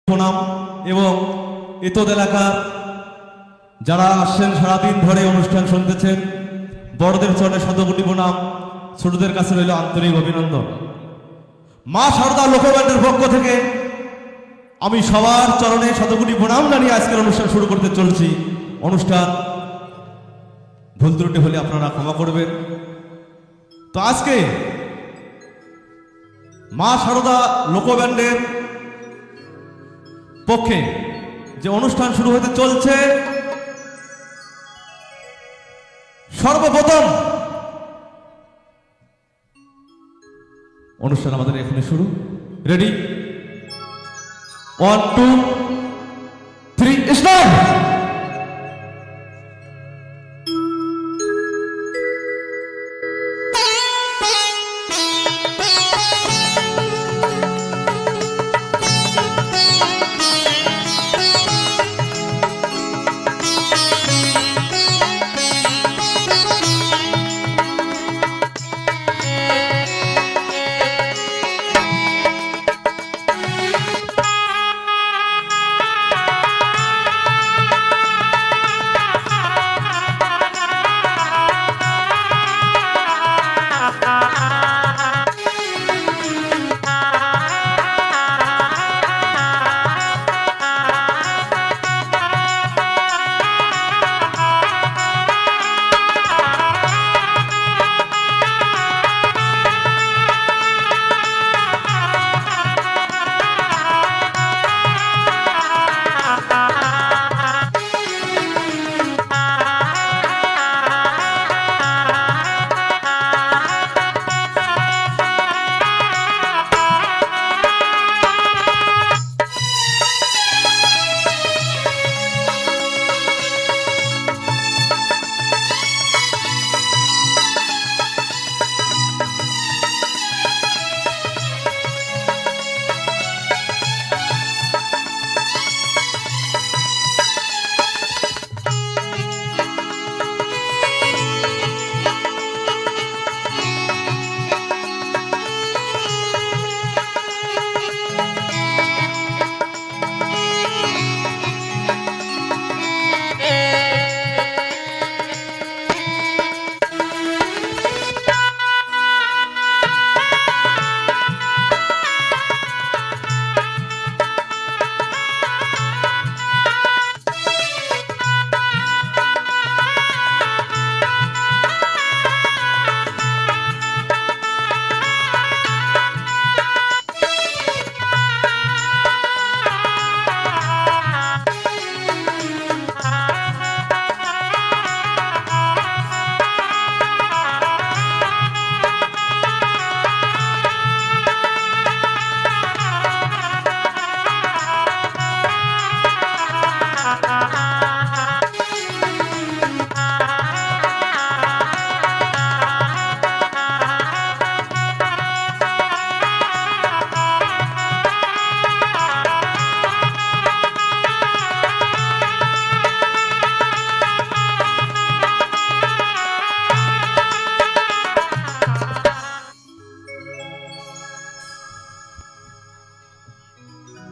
প্রণাম এবং এতদ এলাকার যারা আসছেন সারাদিন ধরে অনুষ্ঠান শুনতেছেন বড়দের চরণে শতকোটি প্রণাম, ছোটদের কাছে রইল আন্তরিক অভিনন্দন। মা শারদা লোকব্যান্ডের পক্ষ থেকে আমি সবার চরণে শতকোটি প্রণাম জানিয়ে আজকের অনুষ্ঠান শুরু করতে চলছি। অনুষ্ঠান ভুল ত্রুটি হলে আপনারা ক্ষমা করবেন। তো আজকে মা শারদা লোকব্যান্ডের পক্ষে যে অনুষ্ঠান শুরু হতে চলছে, সর্বপ্রথম অনুষ্ঠান আমাদের এখানে শুরু। Ready, 1 2 3 start.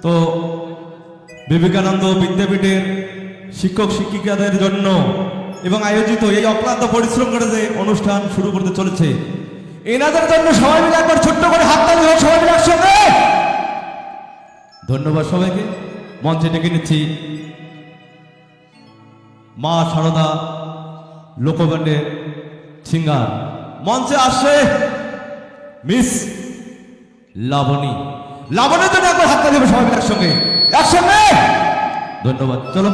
তো বিবেকানন্দ বিদ্যাপীঠের শিক্ষক শিক্ষিকাদের জন্য এবং আয়োজিত এই অক্লান্ত পরিশ্রম করে যে অনুষ্ঠান শুরু করতে চলেছে, এনাদের জন্য সবাই মিলে একবার ছোট্ট করে হাততালি হোক সবাই মিলে একসঙ্গে। ধন্যবাদ সবাইকে। মঞ্চে ডেকে নিচ্ছি মা শারদা লোকব্যান্ডের সিঙ্গার। মঞ্চে আসে মিস লাবণী। লাবণীর জন্য একবার হাততালি দেবে সবাই মিলে একসঙ্গে একসঙ্গে। ধন্যবাদ। চলো।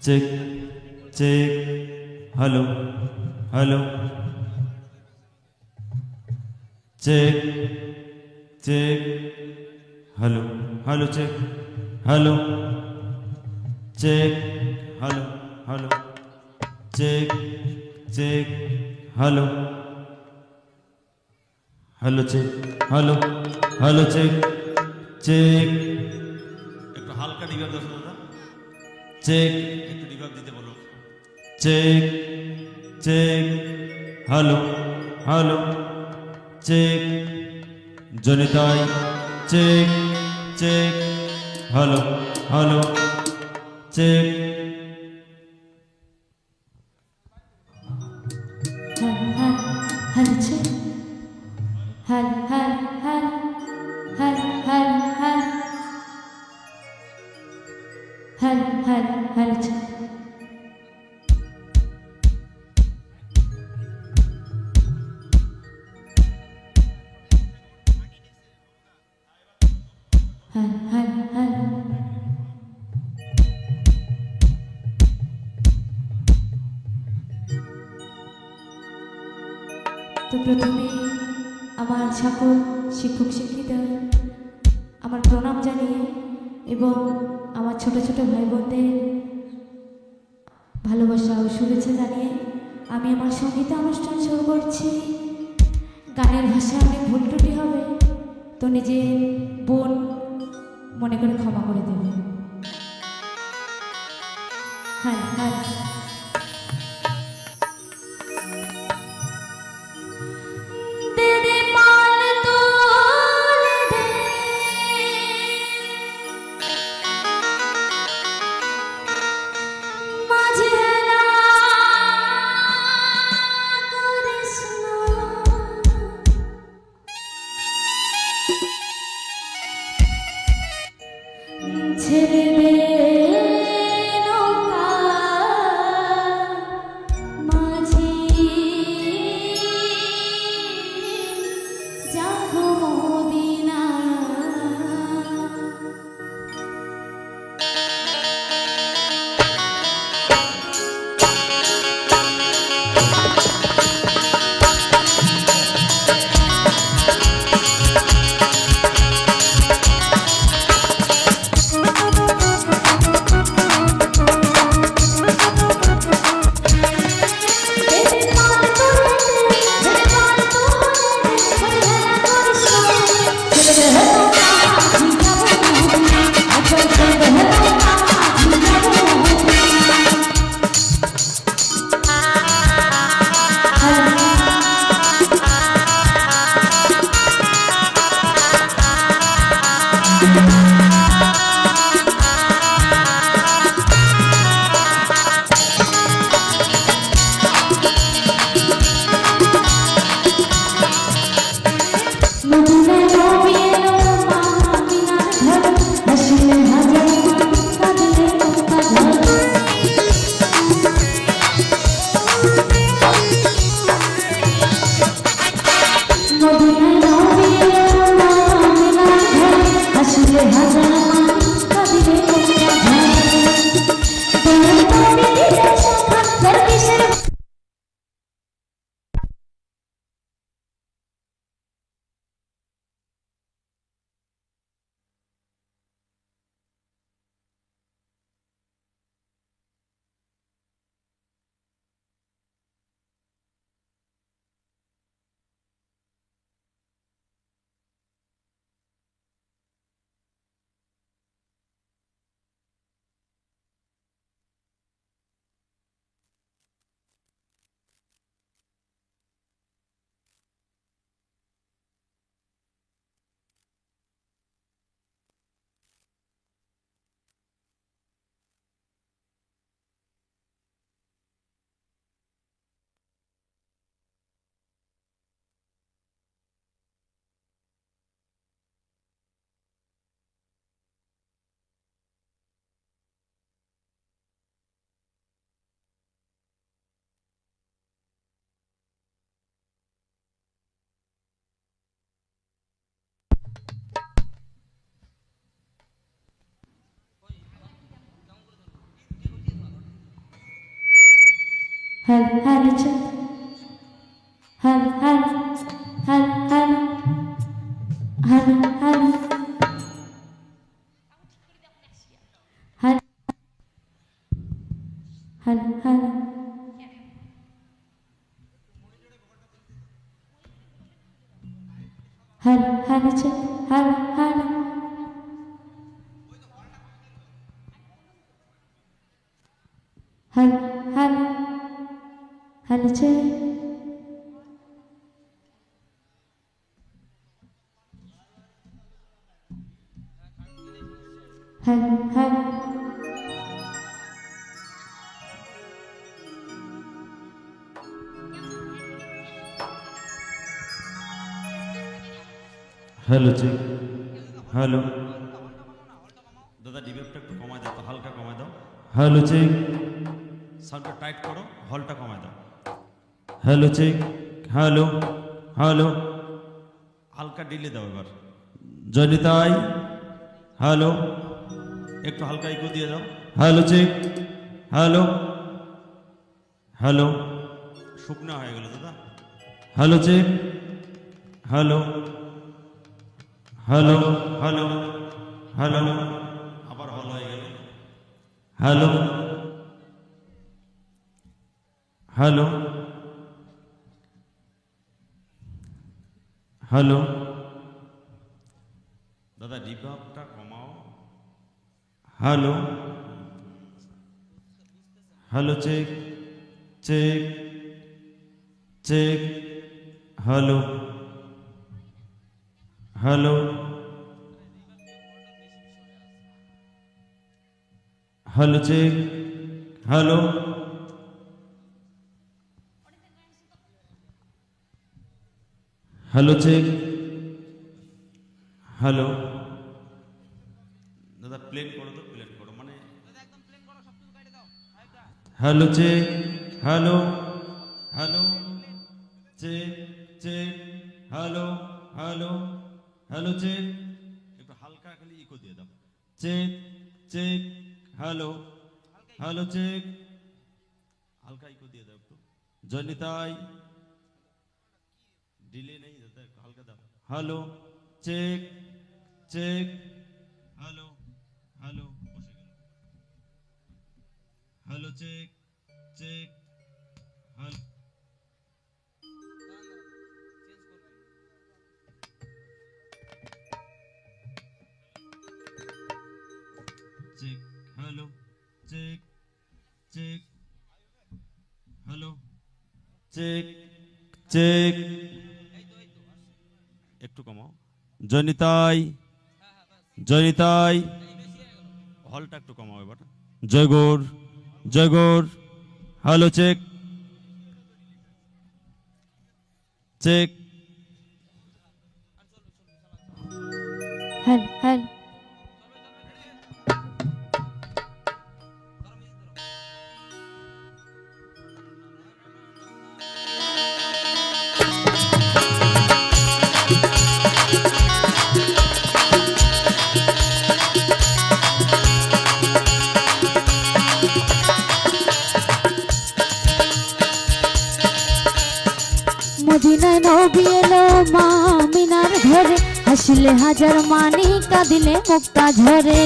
Check check, hello hello, check check, hello hello, check hello, check hello hello, check check, hello hello, check hello hello, check check একটু হালকা রিভার্ব দাও দাদা চেক একটু রিভার্ব দিতে বলো check check hello hello check জনিতাই check check hello hello check hello check hello hello hello hello hello hello hello hello check hello hello তো প্রথমে আমার সকল শিক্ষক শিক্ষিকা আমার প্রণাম জানিয়ে এবং আমার ছোট ছোট ভাই বোনদের ভালোবাসা ও শুভেচ্ছা জানিয়ে আমি আমার সঙ্গীত অনুষ্ঠান শুরু করছি। গানের ভাষায় অনেক ভুল ত্রুটি হবে, তো নিজের বোন মনে করে ক্ষমা করে দেবে। হ্যাঁ হ্যাঁ Hello, hello, check. Hello, hello, hello, hello, hello, hello. Hello, hello, hello. Hello, hello, check. Hello, hello. Hello hello hello check hello hello hello check hello দাদা ডিবেপটা একটু কমায় দাও তো, হালকা কমায় দাও। হ্যালো চেক সাউন্ডটা টাইট করো, হলটা কমায় দাও। হ্যালো চেক হ্যালো হ্যালো হালকা ডিলে দাও এবার। জয়নিতাই হ্যালো একটু হালকা ইকো দিয়ে দাও। হ্যালো চেক হ্যালো হ্যালো শুকনা হয়ে গেল দাদা। Hello check hello hello hello hello আবার হল হয়ে গেল। হ্যালো হ্যালো হ্যালো দাদা রিভার্বটা কমাও। Hello hello check check check hello hello hello check hello hello check hello দাদা প্লেন করো তো, প্লেন করো মানে hello check hello hello check check hello hello hello check একটু হালকা খালি ইকো দিয়ে দাও। Check check hello hello check হালকা ইকো দিয়ে দাও একটু। জয়নিতাই ডিলে নেই দাদা, একটু হালকা দাও। Hello check check hello hello বসে গেল। Hello check check hello check hello check check hello check check একটু কমাও। জয়নিতাই জয়নিতাই হলটা একটু কমাও এবার। জয়গৌর জয়গৌর hello check check hello hello মদিনায় নবী এলো মা আমিনার ঘরে, হাসলে হাজার মানি কাঁদিলে মুক্তা ঝরে।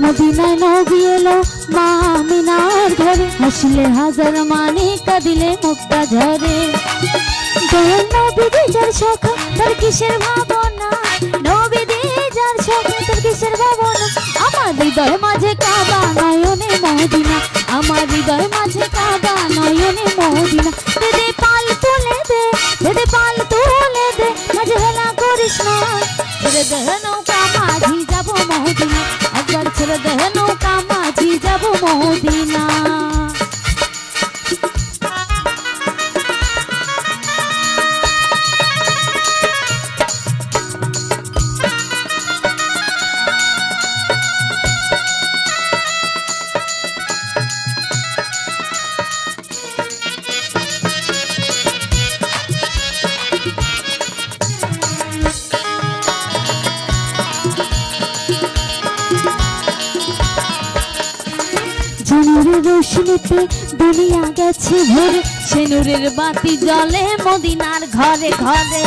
মদিনায় নবী এলো মা আমিনার ঘরে, হাসলে হাজার মানি কাঁদিলে মুক্তা ঝরে। দয়াল নবী যার সখা তার কিসের ভাবনা, নবী যার সখা তার কিসের ভাবনা। আমার হৃদয় মাঝে কাবা নয়নে মদিনা, আমার হৃদয় মাঝে কাবা নয়নে মদিনা। দে পাল তুলে দে, দে পাল তুলে দে, মাঝে হেলা করিস না। ছেড়ে দেহ নৌকা মাঝি যাব মদিনা, একবার ছেড়ে দেহ নৌকা মাঝি যাব মদিনা। নূরের রোশনীতে দুনিয়া গেছে ভরে, সে নূরের বাতি জ্বলে মদিনার ঘরে ঘরে।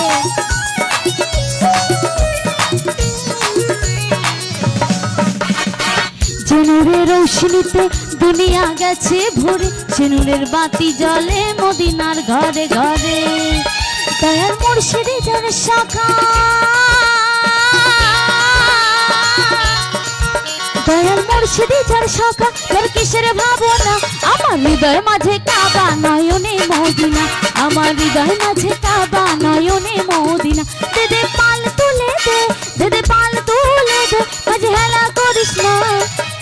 যে নূরের রোশনীতে দুনিয়া গেছে ভরে, সে নূরের বাতি জ্বলে মদিনার ঘরে ঘরে। দয়ার মুর্শিদ যার শাখা দয়াল মুর্শিদি যার শাখা তোর কিসের ভাবনা আমার হৃদয় মাঝে কাবা নয়নে মদিনা আমার হৃদয় মাঝে কাবা নয়নে মদিনা দে দে পাল তুলে দে দে পাল তুলে দে মাঝে হেলা করিস না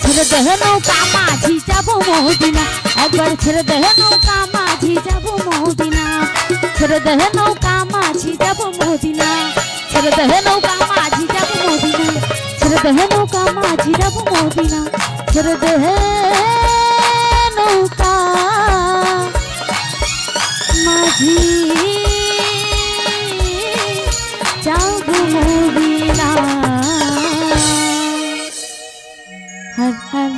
ছেড়ে দেহ নৌকা মাঝি যাবো মদিনা একবার ছেড়ে দেহ নৌকা মাঝি যাবো মদিনা ছেড়ে দেহ নৌকা মাঝি যাবো মদিনা ছেড়ে দেহ নৌকা মাঝি যাবো মদিনা ছেড়ে দেহ নৌকা মাঝি যাবো মদিনা ছেড়ে দেহ নৌকা মাঝি যাবো মদিনা হর হর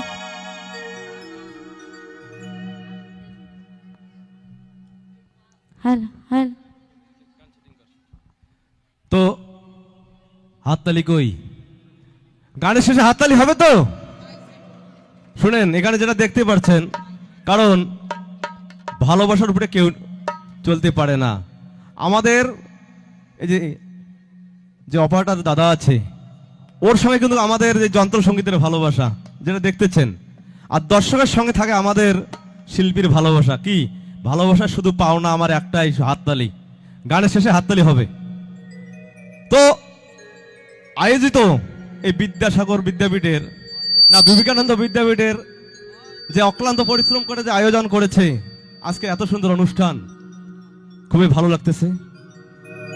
হর হর তো হাততালি কই? গানের শেষে হাততালি হবে তো? শুনেন, এখানে যেটা দেখতে পাচ্ছেন, কারণ ভালোবাসার উপরে কেউ চলতে পারে না। আমাদের এই যে অপারেটর দাদা আছে, ওর সঙ্গে কিন্তু আমাদের যে যন্ত্রসঙ্গীতের ভালোবাসা যেটা দেখতেছেন, আর দর্শকের সঙ্গে থাকে আমাদের শিল্পীর ভালোবাসা। কি ভালোবাসা? শুধু পাওনা আমার একটাই, হাততালি। গানের শেষে হাততালি হবে। তো আয়োজিত এই বিদ্যাসাগর বিদ্যাপীঠের না বিবেকানন্দ বিদ্যাপীঠের যে অক্লান্ত পরিশ্রম করে যে আয়োজন করেছে আজকে এত সুন্দর অনুষ্ঠান, খুবই ভালো লাগতেছে।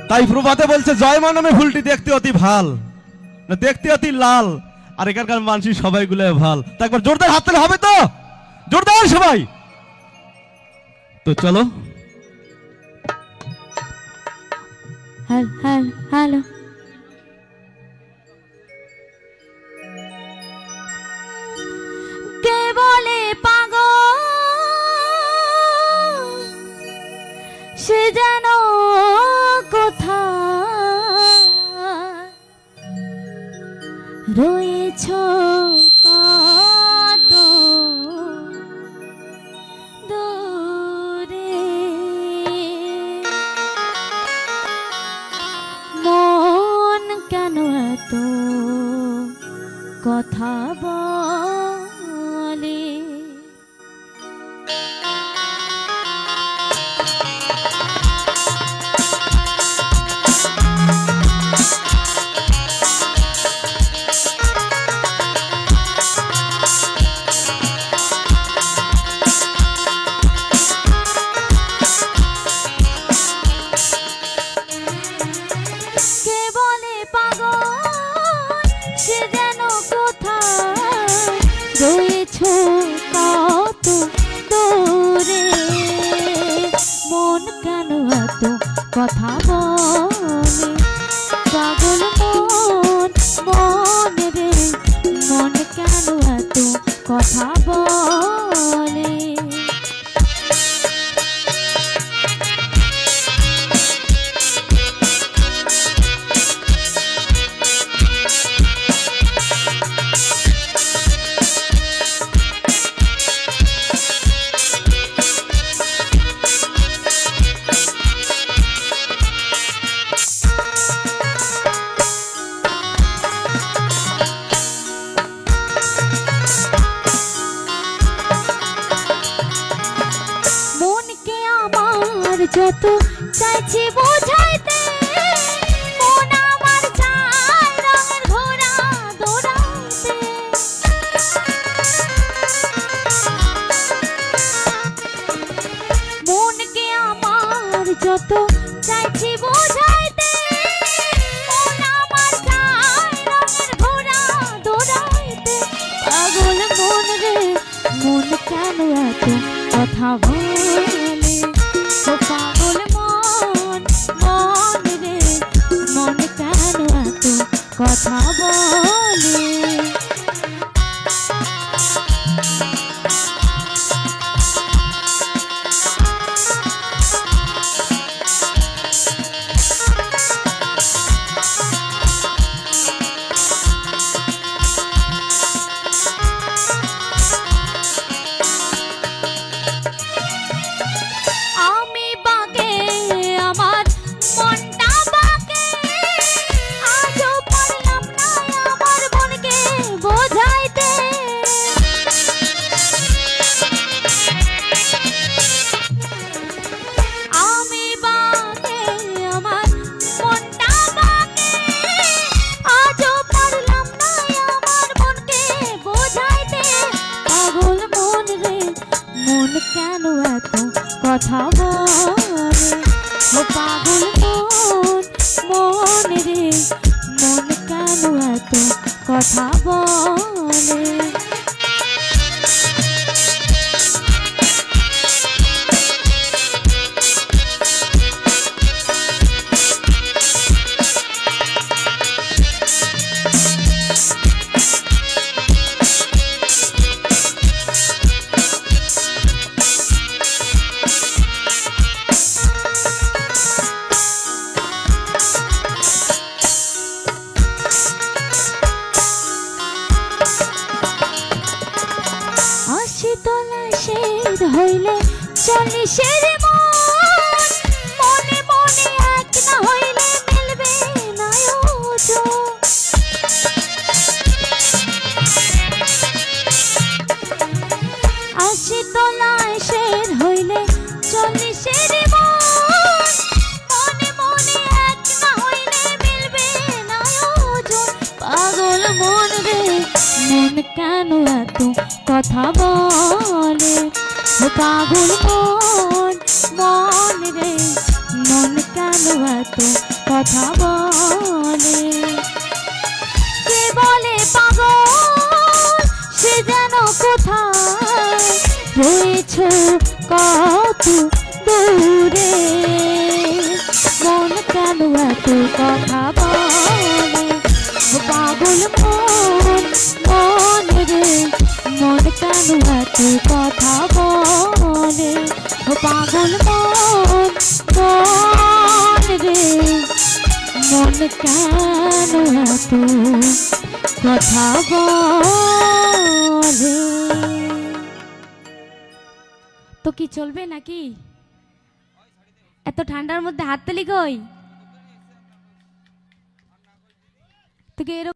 তাই প্রভাতে বলছে, জয় মা নামে ফুলটি দেখতে অতি ভাল, না দেখতে অতি লাল, আর এখানকার মানুষ সবাই গুলো ভাল। তা একবার জোরদার হাততালি হবে তো? জোরদার সবাই। তো চলো। হর হর হ্যালো কে বলে পাগল সে যেন কোথায় রয়েছ কত দূরে মন কেন এত কথা বলে কে বলে পাগল সে যেন কোথায় রয়েছ কত দূরে মন কেন এত কথা বলে পাগল মন মন রে মন কেন এত কথা বলে মনকে আমার যত চাইছি বোঝাইতে মন আমার চায় রঙের ঘোড়া দৌড়াইতে মনকে আমার যত চাইছি বোঝাইতে মন আমার চায় রঙের ঘোড়া দৌড়াইতে পাগল মন রে মন কেন এত কথা বলে ও পাগল মন মন রে মন কেন এত কথা বলে আমি বাগে কথা বলে। ও পাগল মন, মন রে মন কেন এত কথা বলে। হইলে চল্লিশের মন, মনে মনে এক না হইলে মিলবে না ওজন। আশি তলায় শের হইলে চল্লিশের মন, মনে মনে এক না হইলে মিলবে না ওজন। পাগল মন রে মন কেন এত কথা বলে। ও পাগল মন, মন রে মন কেন এত কথা বলে। কে বলে পাগল সে যেন কোথায় রয়েছ কত দূরে। মন কেন এত কথা বলে। ও পাগল মন, মন রে মন কেন এত কথা বলে। ও পাগল মন, মন রে মন কেন এত কথা বলে। তো কি চলবে নাকি? এত ঠান্ডার মধ্যে হাততালি কই? তো কি এরকম